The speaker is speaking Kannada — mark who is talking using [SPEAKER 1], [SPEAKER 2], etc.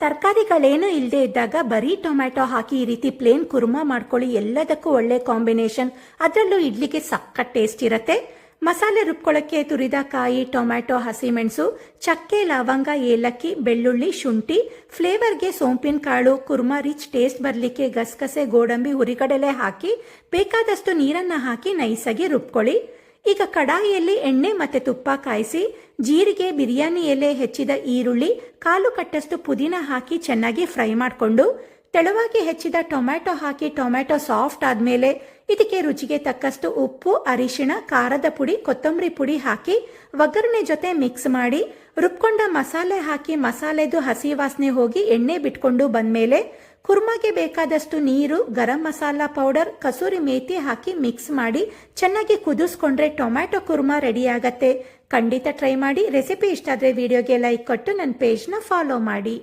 [SPEAKER 1] ತರಕಾರಿಗಳೇನು ಇಲ್ಲದೆ ಇದ್ದಾಗ ಬರೀ ಟೊಮ್ಯಾಟೊ ಹಾಕಿ ಈ ರೀತಿ ಪ್ಲೇನ್ ಕುರ್ಮಾ ಮಾಡ್ಕೊಳ್ಳಿ. ಎಲ್ಲದಕ್ಕೂ ಒಳ್ಳೆ ಕಾಂಬಿನೇಷನ್. ಅದರಲ್ಲೂ ಇಡ್ಲಿಗೆ ಸಖತ್ ಟೇಸ್ಟ್ ಇರುತ್ತೆ. ಮಸಾಲೆ ರುಬ್ಕೊಳ್ಳೋಕ್ಕೆ ತುರಿದ ಕಾಯಿ, ಟೊಮ್ಯಾಟೊ, ಹಸಿಮೆಣಸು, ಚಕ್ಕೆ, ಲವಂಗ, ಏಲಕ್ಕಿ, ಬೆಳ್ಳುಳ್ಳಿ, ಶುಂಠಿ, ಫ್ಲೇವರ್ಗೆ ಸೋಂಪಿನ ಕಾಳು, ಕುರ್ಮಾ ರಿಚ್ ಟೇಸ್ಟ್ ಬರಲಿಕ್ಕೆ ಗಸಗಸೆ, ಗೋಡಂಬಿ, ಹುರಿಗಡಲೆ ಹಾಕಿ ಬೇಕಾದಷ್ಟು ನೀರನ್ನು ಹಾಕಿ ನೈಸಾಗಿ ರುಬ್ಕೊಳ್ಳಿ. ಈಗ ಕಡಾಯಿಯಲ್ಲಿ ಎಣ್ಣೆ ಮತ್ತೆ ತುಪ್ಪ ಕಾಯಿಸಿ ಜೀರಿಗೆ, ಬಿರಿಯಾನಿ ಎಲೆ, ಹೆಚ್ಚಿದ ಈರುಳ್ಳಿ, ಕಾಲು ಕಟ್ಟಷ್ಟು ಪುದೀನ ಹಾಕಿ ಚೆನ್ನಾಗಿ ಫ್ರೈ ಮಾಡಿಕೊಂಡು ತೆಳುವಾಗಿ ಹೆಚ್ಚಿದ ಟೊಮ್ಯಾಟೊ ಹಾಕಿ ಟೊಮ್ಯಾಟೊ ಸಾಫ್ಟ್ ಆದಮೇಲೆ ಇದಕ್ಕೆ ರುಚಿಗೆ ತಕ್ಕಷ್ಟು ಉಪ್ಪು, ಅರಿಶಿಣ, ಖಾರದ ಪುಡಿ, ಕೊತ್ತಂಬರಿ ಪುಡಿ ಹಾಕಿ ಒಗ್ಗರಣೆ ಜೊತೆ ಮಿಕ್ಸ್ ಮಾಡಿ ರುಬ್ಕೊಂಡ ಮಸಾಲೆ ಹಾಕಿ ಮಸಾಲೆದು ಹಸಿ ವಾಸನೆ ಹೋಗಿ ಎಣ್ಣೆ ಬಿಟ್ಕೊಂಡು ಬಂದಮೇಲೆ ಕುರ್ಮಾಗೆ ಬೇಕಾದಷ್ಟು ನೀರು, ಗರಂ ಮಸಾಲಾ ಪೌಡರ್, ಕಸೂರಿ ಮೇಥಿ ಹಾಕಿ ಮಿಕ್ಸ್ ಮಾಡಿ ಚೆನ್ನಾಗಿ ಕುದಿಸ್ಕೊಂಡ್ರೆ ಟೊಮ್ಯಾಟೊ ಕುರ್ಮಾ ರೆಡಿ ಆಗತ್ತೆ. ಖಂಡಿತ ಟ್ರೈ ಮಾಡಿ. ರೆಸಿಪಿ ಇಷ್ಟ ಆದರೆ ವಿಡಿಯೋಗೆ ಲೈಕ್ ಕೊಟ್ಟು ನನ್ನ ಪೇಜ್ನ ಫಾಲೋ ಮಾಡಿ.